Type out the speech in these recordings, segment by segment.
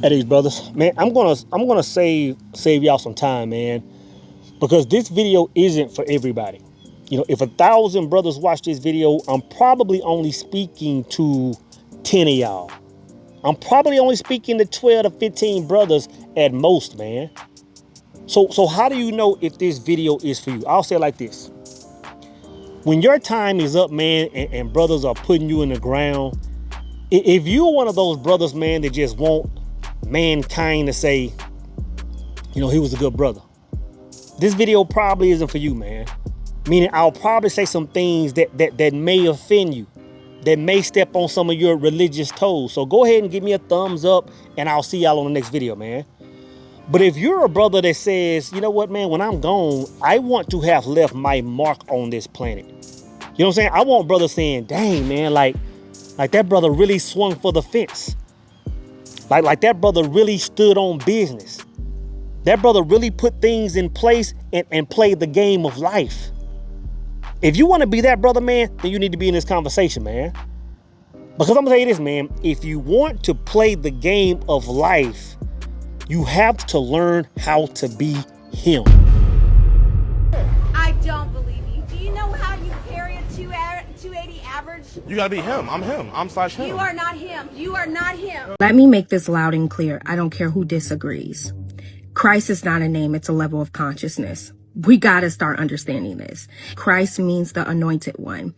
Hey, these brothers, man, I'm gonna save y'all some time, man, because this video isn't for everybody. You know, if 1,000 brothers watch this video, I'm probably only speaking to 10 of y'all. I'm probably only speaking to 12 to 15 brothers at most, man. So how do you know if this video is for you? I'll say it like this. When your time is up, man, and brothers are putting you in the ground, if you're one of those brothers, man, that just want mankind to say, you know, he was a good brother, this video probably isn't for you, man. Meaning I'll probably say some things that may offend you, that may step on some of your religious toes. So go ahead and give me a thumbs up, and I'll see y'all on the next video, man. But if you're a brother that says, you know what, man, when I'm gone, I want to have left my mark on this planet. You know what I'm saying? I want brothers saying, dang, man, like that brother really swung for the fence. Like that brother really stood on business. That brother really put things in place and played the game of life. If you want to be that brother, man, then you need to be in this conversation, man. Because I'm going to tell you this, man. If you want to play the game of life, you have to learn how to be him. I don't believe you. Do you know how you carry a 280 average? You gotta be him. I'm him. I'm slash him. You are not him. You are not him. Let me make this loud and clear. I don't care who disagrees. Christ is not a name, it's a level of consciousness. We gotta start understanding this. Christ means the anointed one.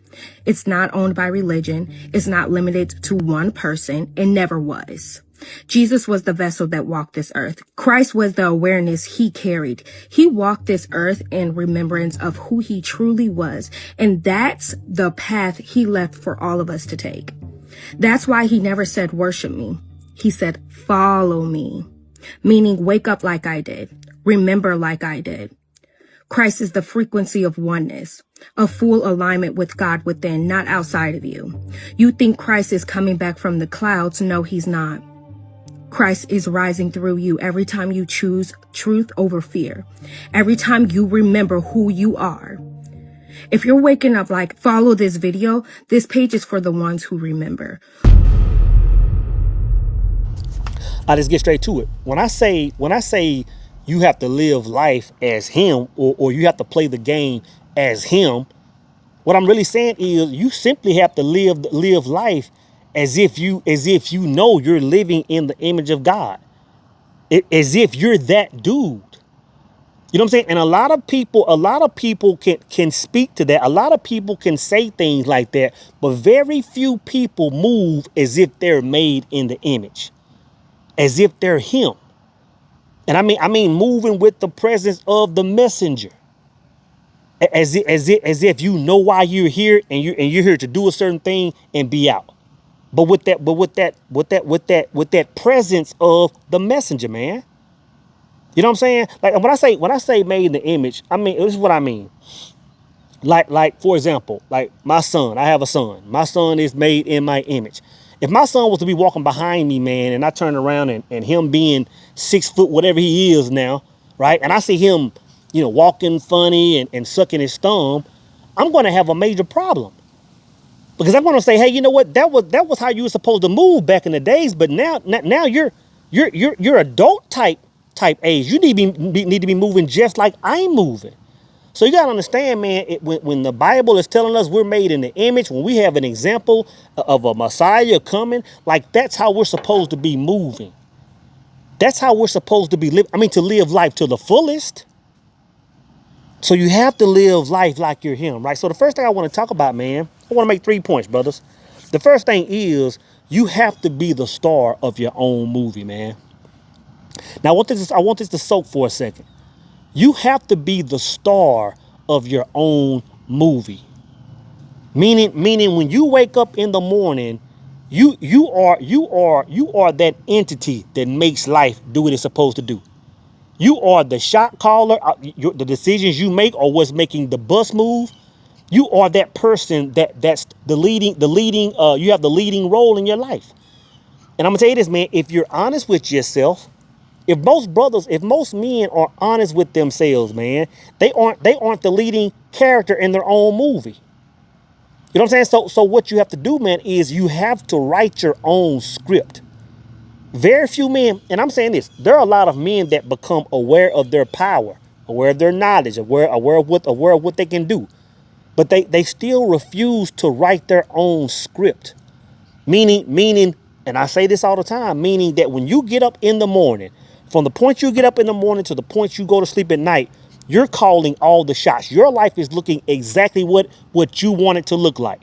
It's not owned by religion. It's not limited to one person. It never was. Jesus was the vessel that walked this earth. Christ was the awareness he carried. He walked this earth in remembrance of who he truly was. And that's the path he left for all of us to take. That's why he never said, worship me. He said, follow me. Meaning, wake up like I did. Remember like I did. Christ is the frequency of oneness, a full alignment with God within, not outside of you. You think Christ is coming back from the clouds. No, he's not. Christ is rising through you every time you choose truth over fear. Every time you remember who you are. If you're waking up like, follow this video, this page is for the ones who remember. I just get straight to it. When I say you have to live life as him, or you have to play the game as him, what I'm really saying is you simply have to live life as if you know you're living in the image of God. As if you're that dude. You know what I'm saying? And a lot of people can speak to that. A lot of people can say things like that, but very few people move as if they're made in the image. As if they're him. And I mean moving with the presence of the messenger. As if you know why you're here and you're here to do a certain thing and be out. But with that presence of the messenger, man. You know what I'm saying? Like when I say made in the image, I mean this is what I mean. Like for example, like my son, I have a son. My son is made in my image. If my son was to be walking behind me, man, and I turn around and him being 6 foot, whatever he is now, right? And I see him, you know, walking funny and sucking his thumb, I'm going to have a major problem. Because I'm going to say, hey, you know what? That was how you were supposed to move back in the days. But now you're adult type age. You need to be moving just like I'm moving. So you got to understand, man, when the Bible is telling us we're made in the image, when we have an example of a Messiah coming, like that's how we're supposed to be moving. That's how we're supposed to be to live life to the fullest. So you have to live life like you're him, right? So the first thing I want to talk about, man, I want to make 3 points, brothers. The first thing is you have to be the star of your own movie, man. Now I want this to soak for a second. You have to be the star of your own movie. Meaning when you wake up in the morning, you are that entity that makes life do what it's supposed to do. You are the shot caller. The decisions you make are what's making the bus move. You are that person that's the leading. You have the leading role in your life. And I'm gonna tell you this, man. If you're honest with yourself, if most men are honest with themselves, man, they aren't the leading character in their own movie. You know what I'm saying? So what you have to do, man, is you have to write your own script. Very few men, and I'm saying this, there are a lot of men that become aware of their power, aware of their knowledge, aware of what they can do. But they still refuse to write their own script. Meaning, and I say this all the time, meaning that when you get up in the morning, from the point you get up in the morning to the point you go to sleep at night, you're calling all the shots. Your life is looking exactly what you want it to look like.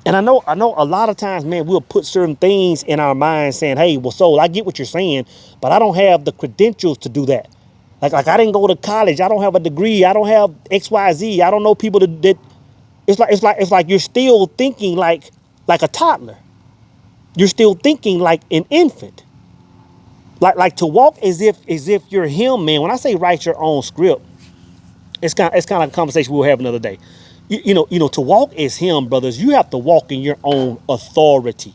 And I know a lot of times, man, we'll put certain things in our minds saying, hey, well, Soul, I get what you're saying, but I don't have the credentials to do that. Like I didn't go to college. I don't have a degree. I don't have XYZ. I don't know people that it's like you're still thinking like a toddler. You're still thinking like an infant. Like to walk as if you're him, man. When I say write your own script, it's kind of like a conversation we'll have another day. You know, to walk as him, brothers, you have to walk in your own authority,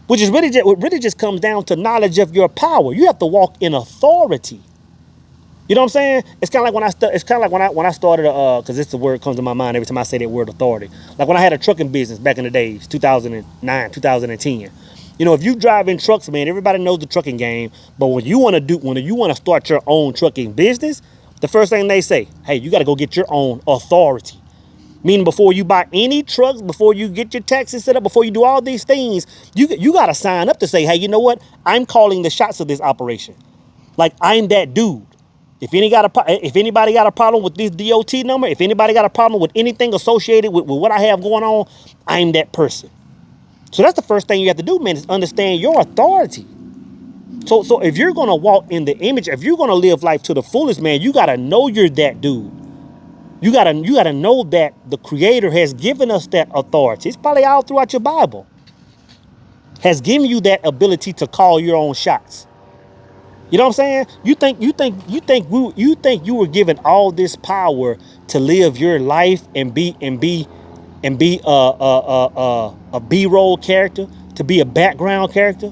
which is really just comes down to knowledge of your power. You have to walk in authority. You know what I'm saying? It's kind of like when I started, because it's the word that comes to my mind every time I say that word authority. Like when I had a trucking business back in the days, 2009, 2010. You know, if you drive in trucks, man, everybody knows the trucking game. But when you want to start your own trucking business, the first thing they say, hey, you got to go get your own authority. Meaning before you buy any trucks, before you get your taxes set up, before you do all these things, you got to sign up to say, hey, you know what? I'm calling the shots of this operation. Like I'm that dude. If anybody got a problem with this DOT number, if anybody got a problem with anything associated with what I have going on, I'm that person. So that's the first thing you have to do, man, is understand your authority. So if you're going to walk in the image, if you're going to live life to the fullest, man, you got to know you're that dude. You got to know that the Creator has given us that authority. It's probably all throughout your Bible. Has given you that ability to call your own shots. You know what I'm saying? You think you were given all this power to live your life and be a B-roll character, to be a background character.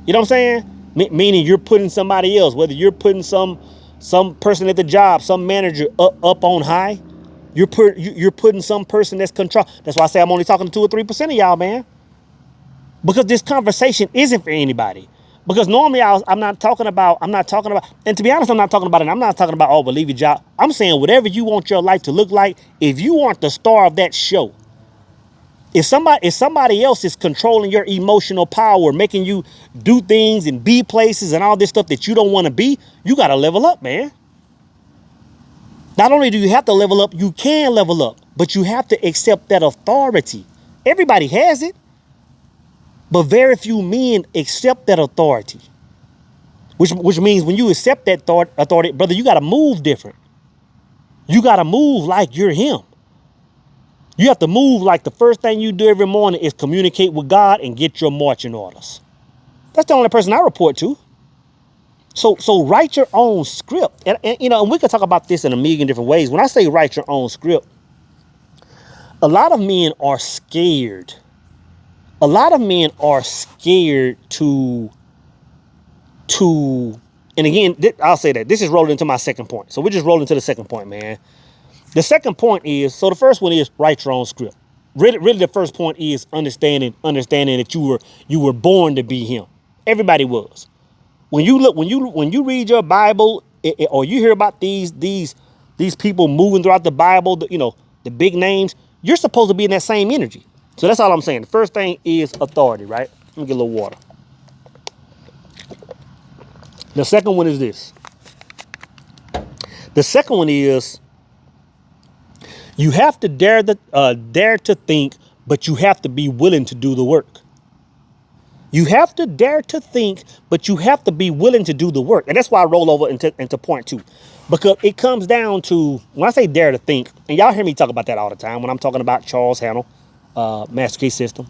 You know what I'm saying? Meaning you're putting somebody else, whether you're putting some person at the job, some manager up on high, you're putting some person that's control. That's why I say I'm only talking to 2 or 3% of y'all, man. Because this conversation isn't for anybody. Because normally I'm not talking about, and to be honest, I'm not talking about it. I'm not talking about, oh, believe your job. I'm saying whatever you want your life to look like, if you aren't the star of that show, if somebody else is controlling your emotional power, making you do things and be places and all this stuff that you don't want to be, you got to level up, man. Not only do you have to level up, you can level up, but you have to accept that authority. Everybody has it. But very few men accept that authority, which means when you accept that authority, brother, you got to move different. You got to move like you're him. You have to move like the first thing you do every morning is communicate with God and get your marching orders. That's the only person I report to. So write your own script. And you know, and we could talk about this in a million different ways. When I say write your own script, a lot of men are scared. A lot of men are scared to, and again, I'll say that this is rolling into my second point. So we're just rolling to the second point, man. The second point is, so the first one is write your own script. Really the first point is understanding that you were born to be him. Everybody was. When you read your Bible, or you hear about these people moving throughout the Bible, you know, the big names, you're supposed to be in that same energy. So that's all I'm saying. The first thing is authority, right? Let me get a little water. The second one is this. The second one is you have to dare to think, but you have to be willing to do the work. You have to dare to think, but you have to be willing to do the work. And that's why I roll over into point 2. Because it comes down to, when I say dare to think, and y'all hear me talk about that all the time when I'm talking about Charles Hannell, Masterclass system.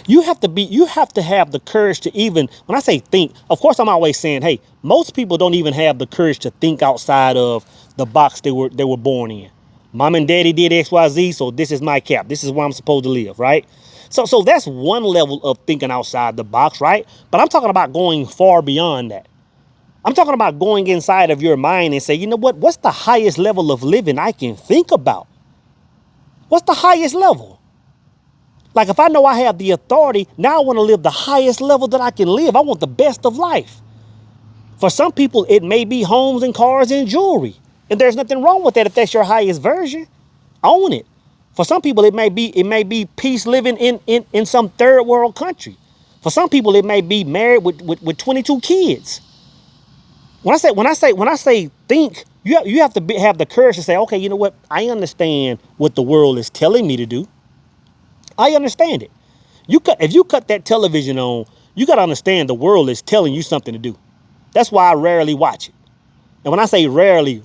You have to have the courage to even, when I say think, of course I'm always saying, hey, most people don't even have the courage to think outside of the box they were born in. Mom and daddy did XYZ, so this is my cap. This is where I'm supposed to live, right? So that's one level of thinking outside the box, right? But I'm talking about going far beyond that. I'm talking about going inside of your mind and say, you know what? What's the highest level of living I can think about? What's the highest level? Like if I know I have the authority, now I want to live the highest level that I can live. I want the best of life. For some people, it may be homes and cars and jewelry. And there's nothing wrong with that if that's your highest version. Own it. For some people, it may be peace living in some third world country. For some people, it may be married with 22 kids. When I say think, you have to have the courage to say, okay, you know what? I understand what the world is telling me to do. I understand it. If you cut that television on, you got to understand the world is telling you something to do. That's why I rarely watch it. And when I say rarely,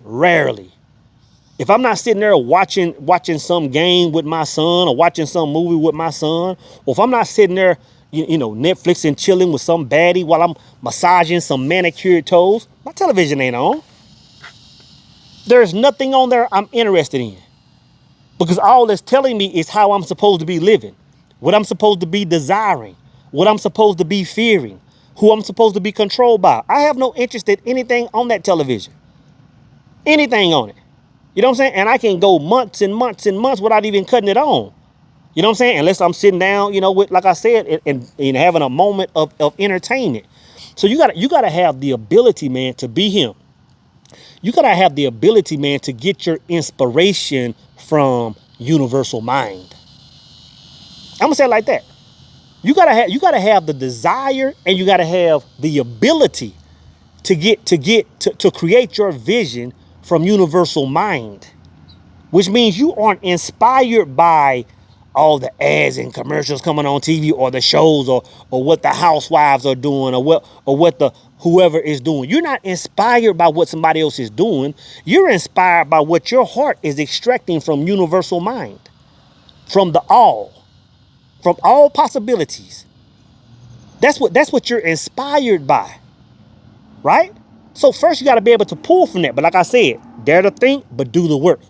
if I'm not sitting there watching some game with my son or watching some movie with my son, or if I'm not sitting there, Netflix and chilling with some baddie while I'm massaging some manicured toes, my television ain't on. There's nothing on there I'm interested in. Because all it's telling me is how I'm supposed to be living, what I'm supposed to be desiring, what I'm supposed to be fearing, who I'm supposed to be controlled by. I have no interest in anything on that television. Anything on it. You know what I'm saying? And I can go months and months and months without even cutting it on. You know what I'm saying? Unless I'm sitting down, with, like I said, and having a moment of entertainment. So you gotta have the ability, man, to be him. You gotta have the ability, man, to get your inspiration from universal mind. I'm gonna say it like that. You gotta have the desire, and you gotta have the ability to create your vision from universal mind, which means you aren't inspired by all the ads and commercials coming on TV or the shows or what the housewives are doing or what the whoever is doing. You're not inspired by what somebody else is doing. You're inspired by what your heart is extracting from universal mind, from from all possibilities. That's what you're inspired by, right? So first you got to be able to pull from that. But like I said, dare to think, but do the work.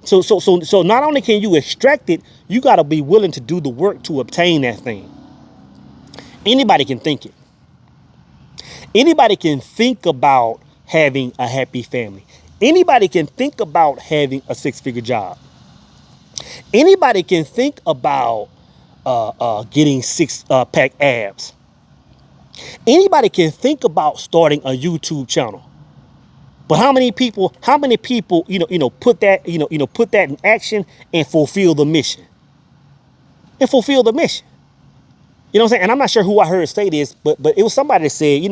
So not only can you extract it, you got to be willing to do the work to obtain that thing. Anybody can think it. Anybody can think about having a happy family. Anybody can think about having a six-figure job. Anybody can think about getting six-pack abs. Anybody can think about starting a YouTube channel. But how many people, put that, put that in action and fulfill the mission? And fulfill the mission. You know what I'm saying? And I'm not sure who I heard say this, but it was somebody that said,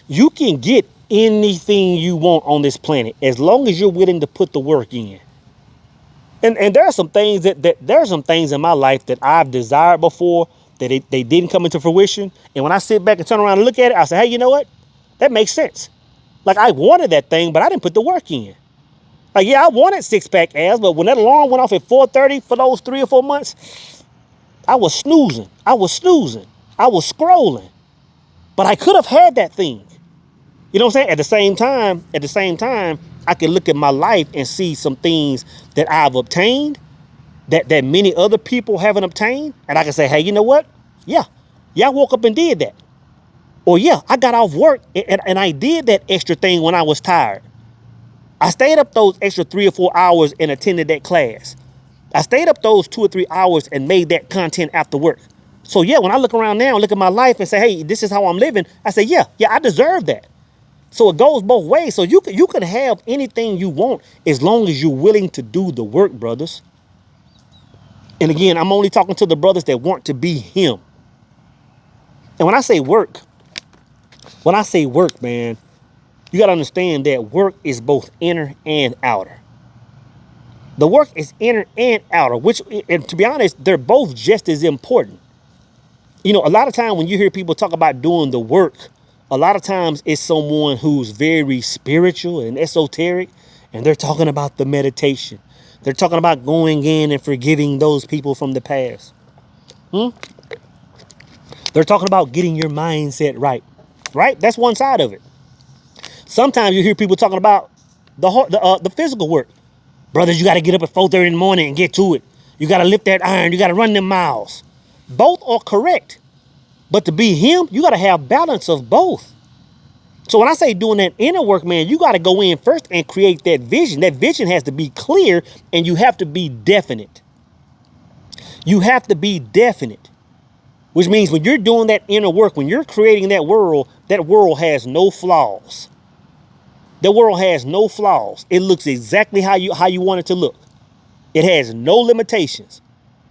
you can get anything you want on this planet as long as you're willing to put the work in. And there are some things there are some things in my life that I've desired before that they didn't come into fruition. And when I sit back and turn around and look at it, I say, hey, you know what? That makes sense. Like I wanted that thing, but I didn't put the work in. Like, yeah, I wanted six-pack abs, but when that alarm went off at 4:30 for those 3 or 4 months, I was snoozing. I was scrolling. But I could have had that thing. You know what I'm saying? At the same time, I can look at my life and see some things that I've obtained that many other people haven't obtained. And I can say, hey, you know what? Yeah, I woke up and did that. Or yeah, I got off work and I did that extra thing when I was tired. I stayed up those extra 3 or 4 hours and attended that class. I stayed up those 2 or 3 hours and made that content after work. So yeah, when I look around now and look at my life and say, hey, this is how I'm living, I say, yeah, I deserve that. So it goes both ways. So you can have anything you want as long as you're willing to do the work, brothers. And again, I'm only talking to the brothers that want to be him. And when I say work, man, you got to understand that work is both inner and outer. The work is inner and outer, and to be honest, they're both just as important. A lot of times when you hear people talk about doing the work, a lot of times it's someone who's very spiritual and esoteric, and they're talking about the meditation. They're talking about going in and forgiving those people from the past. They're talking about getting your mindset right. Right? That's one side of it. Sometimes you hear people talking about the physical work. Brothers, you got to get up at 4:30 in the morning and get to it. You got to lift that iron. You got to run them miles. Both are correct. But to be him, you got to have balance of both. So when I say doing that inner work, man, you got to go in first and create that vision. That vision has to be clear and you have to be definite. You have to be definite, which means when you're doing that inner work, when you're creating that world has no flaws. The world has no flaws. It looks exactly how you want it to look. It has no limitations.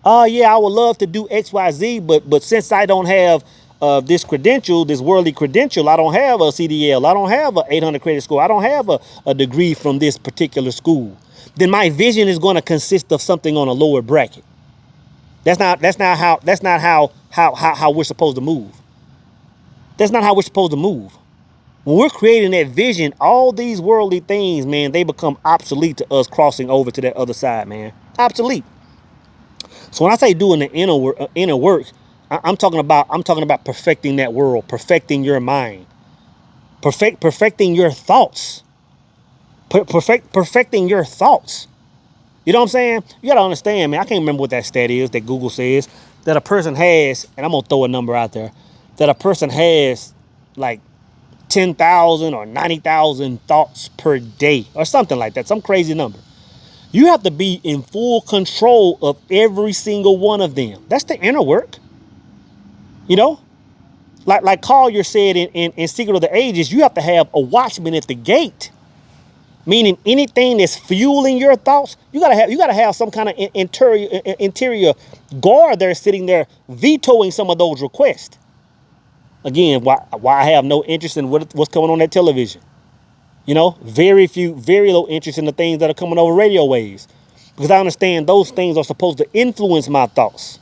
Oh yeah, I would love to do XYZ, but since I don't have this credential, this worldly credential, I don't have a CDL, I don't have a 800 credit score, I don't have a degree from this particular school, then my vision is going to consist of something on a lower bracket. That's not how we're supposed to move. That's not how we're supposed to move. When we're creating that vision, all these worldly things, man, they become obsolete to us crossing over to that other side, man. Obsolete. So when I say doing the inner work, I'm talking about perfecting that world, perfecting your mind, perfecting your thoughts, perfecting your thoughts. You know what I'm saying? You gotta understand, man. I can't remember what that stat is that Google says that a person has, and I'm gonna throw a number out there, that a person has like 10,000 or 90,000 thoughts per day or something like that, some crazy number. You have to be in full control of every single one of them. That's the inner work. You know, like Collier said in Secret of the Ages, you have to have a watchman at the gate. Meaning anything that's fueling your thoughts, you gotta have some kind of interior guard there sitting there vetoing some of those requests. Again, why I have no interest in what's coming on that television. You know, very low interest in the things that are coming over radio waves. Because I understand those things are supposed to influence my thoughts.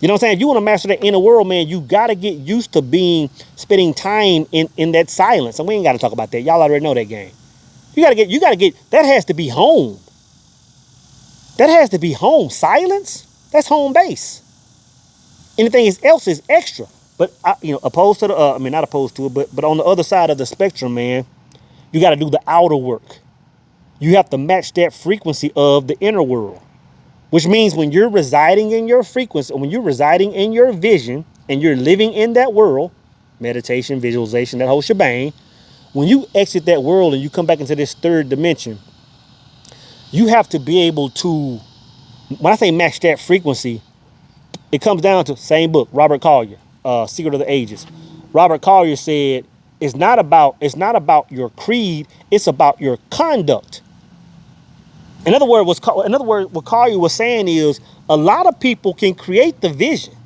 You know what I'm saying? If you want to master the inner world, man, you got to get used to spending time in that silence. And we ain't got to talk about that. Y'all already know that game. You gotta get, that has to be home. That has to be home. Silence, that's home base. Anything else is extra. But, opposed to not opposed to it, but on the other side of the spectrum, man, you got to do the outer work. You have to match that frequency of the inner world, which means when you're residing in your frequency, when you're residing in your vision and you're living in that world, meditation, visualization, that whole shebang, when you exit that world and you come back into this third dimension, you have to be able to, when I say match that frequency, it comes down to same book, Robert Collier, Secret of the Ages. Robert Collier said, it's not about your creed, it's about your conduct. In other words, what Collier was saying is a lot of people can create the vision.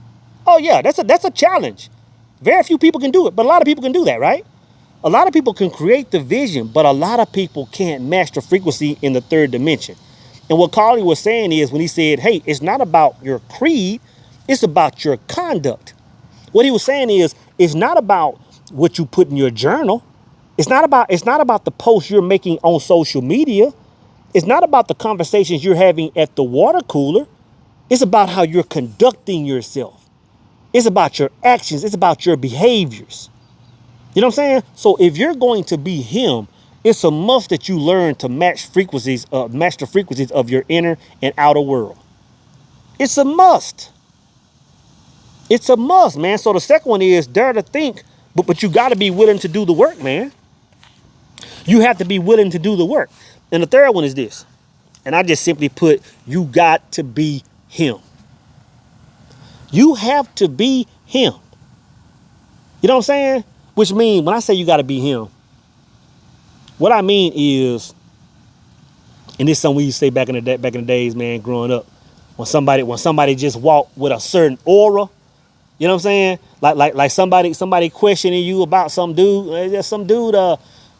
Oh yeah, that's a challenge. Very few people can do it, but a lot of people can do that, right? A lot of people can create the vision, but a lot of people can't match the frequency in the third dimension. And what Collier was saying is when he said, hey, it's not about your creed, it's about your conduct. What he was saying is it's not about what you put in your journal. It's not about the posts you're making on social media. It's not about the conversations you're having at the water cooler. It's about how you're conducting yourself. It's about your actions. It's about your behaviors. You know what I'm saying? So if you're going to be him, it's a must that you learn to match the frequencies of your inner and outer world. It's a must. It's a must, man. So the second one is dare to think, but you got to be willing to do the work, man. You have to be willing to do the work. And the third one is this. And I just simply put, you got to be him. You have to be him. You know what I'm saying? Which means when I say you got to be him, what I mean is, and this is something we used to say back in the days, man, growing up, when somebody just walked with a certain aura, you know what I'm saying? Like somebody questioning you about some dude. There's some dude,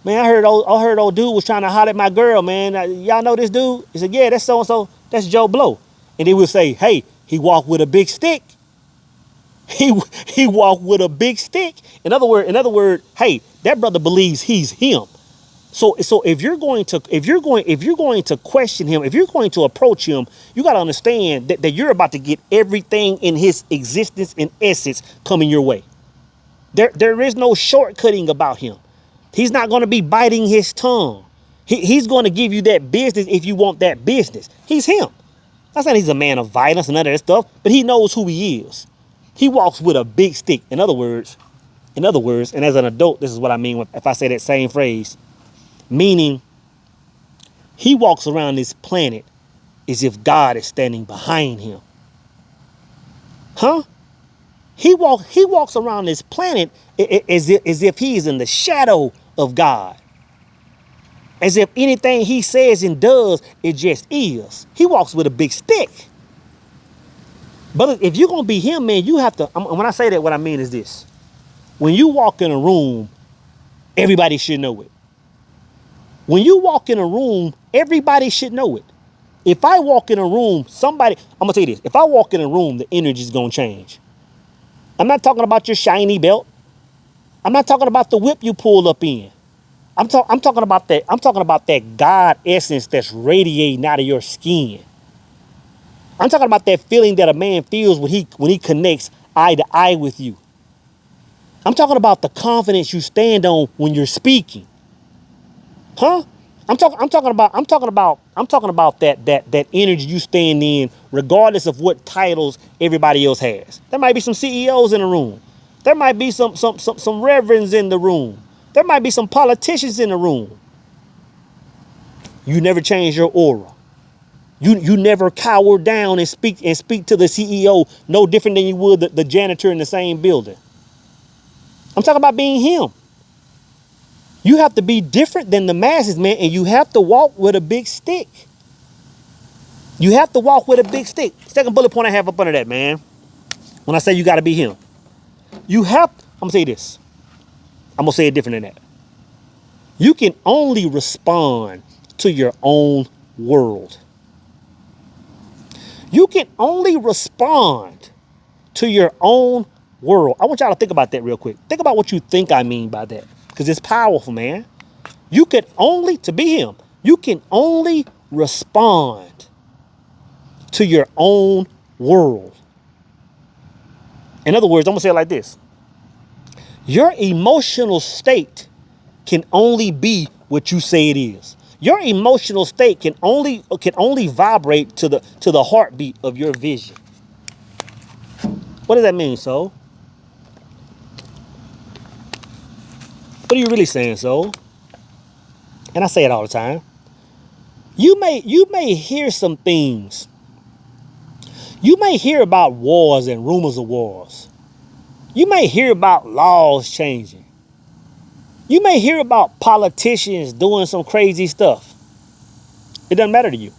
man, I heard old dude was trying to holler at my girl, man. Y'all know this dude? He said, yeah, that's so and so. That's Joe Blow. And he would say, hey, he walked with a big stick. He walked with a big stick. In other words, hey, that brother believes he's him. So if you're going to question him, if you're going to approach him, you got to understand that you're about to get everything in his existence and essence coming your way. There is no shortcutting about him. He's not going to be biting his tongue. He's going to give you that business if you want that business. He's him. I'm not saying he's a man of violence and none of that stuff, but he knows who he is. He walks with a big stick. In other words, and as an adult, this is what I mean if I say that same phrase, meaning he walks around this planet as if God is standing behind him. Huh? He walks around this planet as if he is in the shadow of God. As if anything he says and does, it just is. He walks with a big stick. But if you're going to be him, man, you have to, when I say that, what I mean is this. When you walk in a room, everybody should know it. When you walk in a room, everybody should know it. If I walk in a room, I'm going to tell you this. If I walk in a room, the energy is going to change. I'm not talking about your shiny belt. I'm not talking about the whip you pull up in. I'm talking about that. I'm talking about that God essence that's radiating out of your skin. I'm talking about that feeling that a man feels when he connects eye to eye with you. I'm talking about the confidence you stand on when you're speaking. Huh? I'm talking about that energy you stand in, regardless of what titles everybody else has. There might be some CEOs in the room. There might be some reverends in the room. There might be some politicians in the room. You never change your aura. You never cower down and speak to the CEO no different than you would the janitor in the same building. I'm talking about being him. You have to be different than the masses, man, and you have to walk with a big stick. You have to walk with a big stick. Second bullet point I have up under that, man. When I say you got to be him, I'm going to say this. I'm going to say it different than that. You can only respond to your own world. You can only respond to your own world. I want y'all to think about that real quick. Think about what you think I mean by that. Because it's powerful, man. You can only, to be him, you can only respond to your own world. In other words, I'm going to say it like this. Your emotional state can only be what you say it is. Your emotional state can only vibrate to the heartbeat of your vision. What does that mean, soul? What are you really saying, soul? And I say it all the time. You may hear some things. You may hear about wars and rumors of wars. You may hear about laws changing. You may hear about politicians doing some crazy stuff. It doesn't matter to you.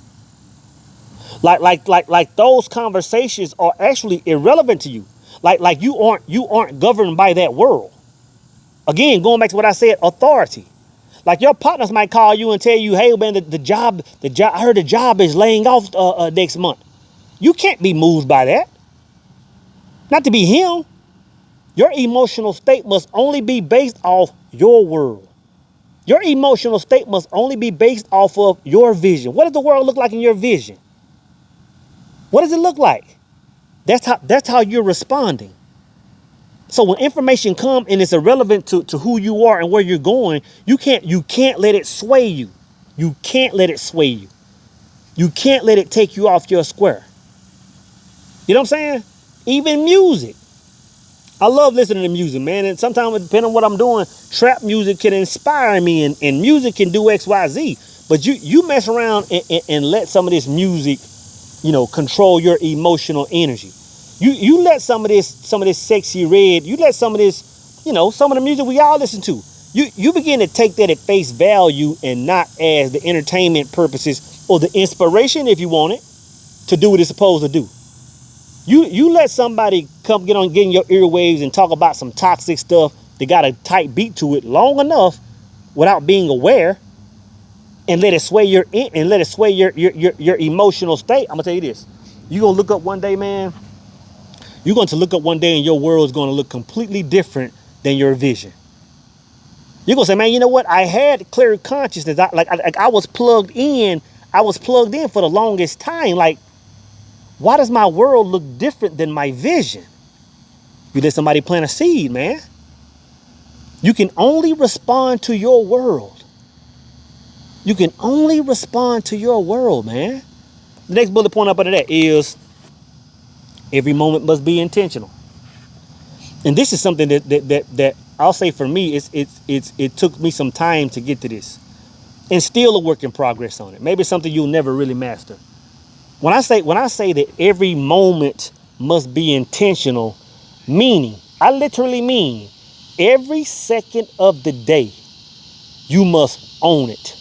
Like those conversations are actually irrelevant to you. Like you aren't governed by that world. Again, going back to what I said, authority. Like your partners might call you and tell you, hey man, the job, I heard the job is laying off next month. You can't be moved by that. Not to be him. Your emotional state must only be based off your world. Your emotional state must only be based off of your vision. What does the world look like in your vision? What does it look like? That's how you're responding. So when information comes and it's irrelevant to who you are and where you're going, you can't let it sway you. You can't let it sway you. You can't let it take you off your square. You know what I'm saying? Even music. I love listening to music, man. And sometimes, depending on what I'm doing, trap music can inspire me and music can do X, Y, Z. But you mess around and let some of this music, control your emotional energy. You let some of this sexy red, you let some of this, some of the music we all listen to. You begin to take that at face value and not as the entertainment purposes or the inspiration, if you want it, to do what it's supposed to do. You let somebody come get in your earwaves and talk about some toxic stuff that got a tight beat to it long enough without being aware, and let it sway your emotional state. I'm gonna tell you this: you're gonna look up one day, man. You're going to look up one day, and your world is going to look completely different than your vision. You're gonna say, man, you know what? I had clear consciousness. I was plugged in. I was plugged in for the longest time. Like, why does my world look different than my vision? You let somebody plant a seed, man. You can only respond to your world. You can only respond to your world, man. The next bullet point up under that is every moment must be intentional. And this is something that I'll say for me, it took me some time to get to this. And still a work in progress on it. Maybe it's something you'll never really master. When I say that every moment must be intentional, meaning, I literally mean, every second of the day, you must own it.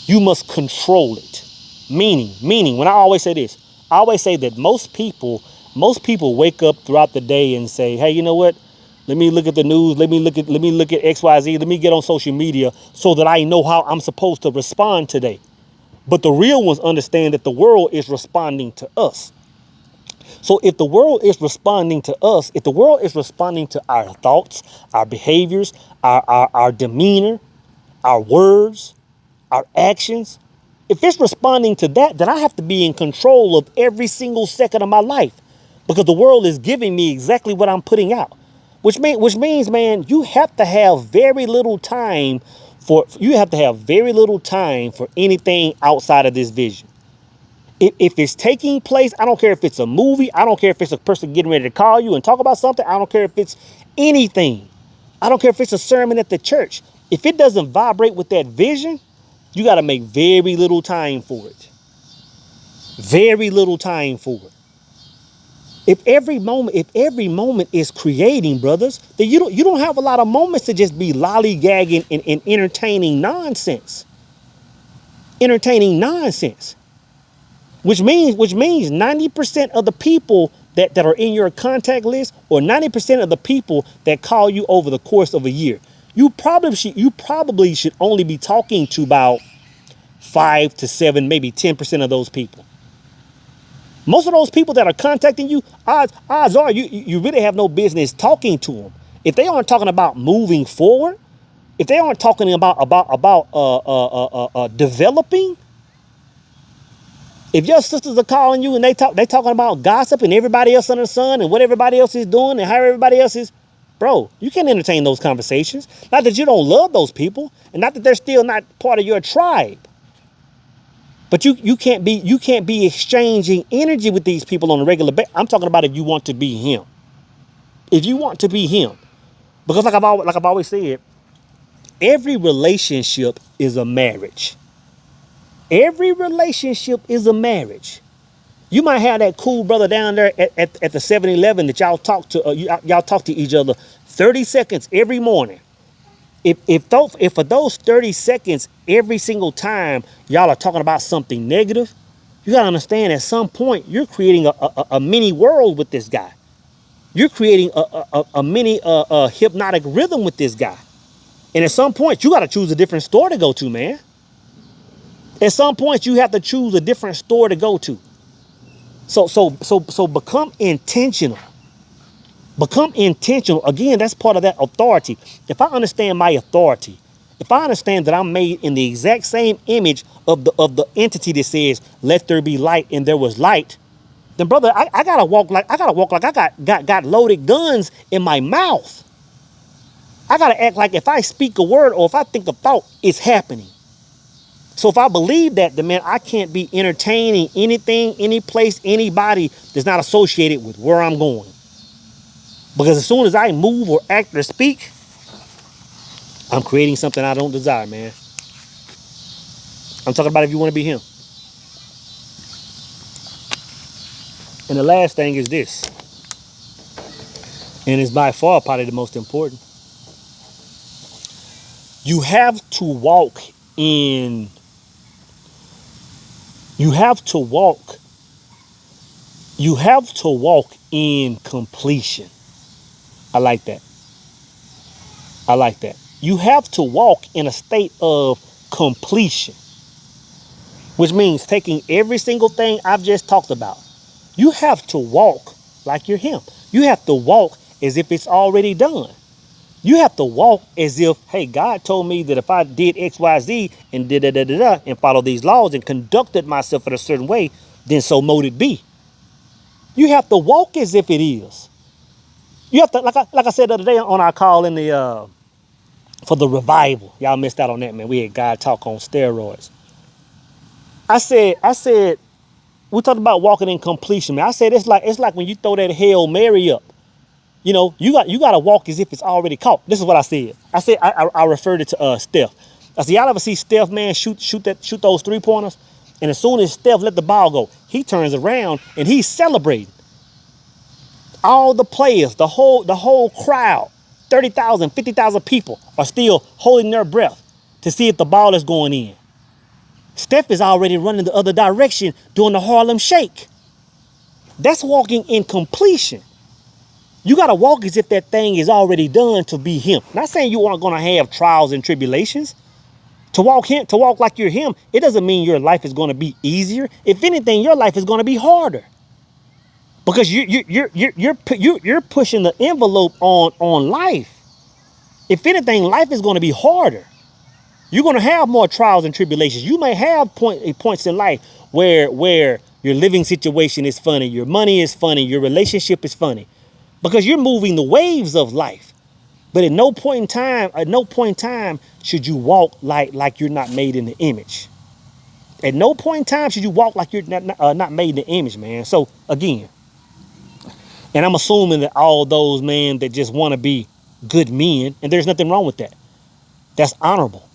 You must control it. Meaning, when I always say this, I always say that most people wake up throughout the day and say, hey, you know what? Let me look at the news. Let me look at XYZ. Let me get on social media so that I know how I'm supposed to respond today. But the real ones understand that the world is responding to us. So if the world is responding to us, if the world is responding to our thoughts, our behaviors, our demeanor, our words, our actions, if it's responding to that, then I have to be in control of every single second of my life, because the world is giving me exactly what I'm putting out, which means, man, you have to have very little time for anything outside of this vision. If it's taking place, I don't care if it's a movie. I don't care if it's a person getting ready to call you and talk about something. I don't care if it's anything. I don't care if it's a sermon at the church. If it doesn't vibrate with that vision, you got to make very little time for it. Very little time for it. If every moment is creating, brothers, then you don't have a lot of moments to just be lollygagging and entertaining nonsense. Entertaining nonsense. Which means 90% of the people that are in your contact list, or 90% of the people that call you over the course of a year, you probably should only be talking to about 5 to 7, maybe 10% of those people. Most of those people that are contacting you, odds are you really have no business talking to them. If they aren't talking about moving forward, if they aren't talking about developing. If your sisters are calling you and they talking about gossip and everybody else under the sun and what everybody else is doing and how everybody else is, bro, you can't entertain those conversations. Not that you don't love those people, and not that they're still not part of your tribe. But you can't be exchanging energy with these people on a regular basis. I'm talking about if you want to be him. If you want to be him, because like I've always said, every relationship is a marriage. Every relationship is a marriage. You might have that cool brother down there at the 7-Eleven that y'all talk to y'all talk to each other 30 seconds every morning. If for those 30 seconds every single time y'all are talking about something negative, you gotta understand at some point you're creating a mini world with this guy. You're creating a mini hypnotic rhythm with this guy. And at some point you gotta choose a different store to go to, man. At some point, you have to choose a different store to go to. So become intentional. Become intentional. Again, that's part of that authority. If I understand my authority, if I understand that I'm made in the exact same image of the entity that says, "Let there be light," and there was light, then brother, I gotta walk like I got loaded guns in my mouth. I gotta act like if I speak a word or if I think a thought, it's happening. So if I believe that, then man, I can't be entertaining anything, any place, anybody that's not associated with where I'm going. Because as soon as I move or act or speak, I'm creating something I don't desire, man. I'm talking about if you want to be him. And the last thing is this, and it's by far probably the most important. You have to walk in completion. I like that. You have to walk in a state of completion, which means taking every single thing I've just talked about. You have to walk like you're him. You have to walk as if it's already done. You have to walk as if, hey, God told me that if I did X, Y, Z and and follow these laws and conducted myself in a certain way, then so mote it be. You have to walk as if it is. You have to, like I said the other day on our call in the for the revival. Y'all missed out on that, man. We had God talk on steroids. I said, we talked about walking in completion, man. I said it's like when you throw that Hail Mary up. You know, you got to walk as if it's already caught. This is what I said. I referred it to Steph. I said, y'all ever see Steph, man, shoot those 3-pointers? And as soon as Steph let the ball go, he turns around and he's celebrating. all the players, the whole crowd, 30,000, 50,000 people are still holding their breath to see if the ball is going in. Steph is already running the other direction doing the Harlem Shake. That's walking in completion. You got to walk as if that thing is already done to be him. Not saying you aren't going to have trials and tribulations. To walk like you're him, it doesn't mean your life is going to be easier. If anything, your life is going to be harder. Because you're pushing the envelope on life. If anything, life is going to be harder. You're going to have more trials and tribulations. You may have points in life where your living situation is funny, your money is funny, your relationship is funny, because you're moving the waves of life. But at no point in time should you walk like you're not made in the image. At no point in time should you walk like you're not made in the image, man. So again, and I'm assuming that all those men that just want to be good men, and there's nothing wrong with that. That's honorable.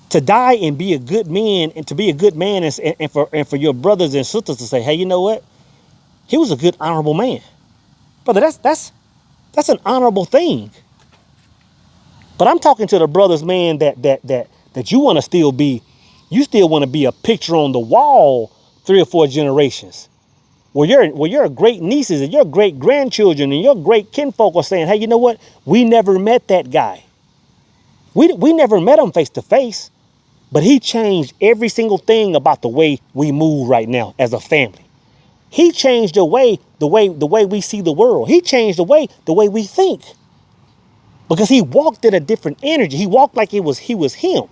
To die and be a good man, and to be a good man, and for your brothers and sisters to say, hey, you know what? He was a good, honorable man, brother. That's an honorable thing. But I'm talking to the brothers, man, that you want to still be. You still want to be a picture on the wall 3 or 4 generations. Where your great nieces and your great grandchildren and your great kinfolk are saying, hey, you know what? We never met that guy. We never met him face to face, but he changed every single thing about the way we move right now as a family. He changed the way we see the world. He changed the way we think. Because he walked in a different energy. He walked like he was him.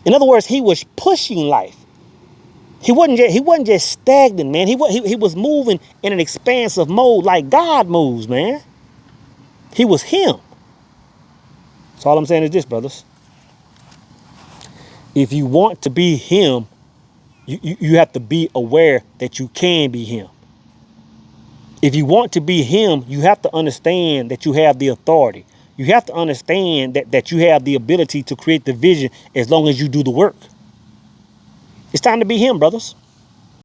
In other words, he was pushing life. He wasn't just stagnant, man. He was moving in an expansive mode like God moves, man. He was him. So all I'm saying is this, brothers. If you want to be him, you have to be aware that you can be him. If you want to be him, you have to understand that you have the authority. You have to understand that you have the ability to create the vision as long as you do the work. It's time to be him, brothers.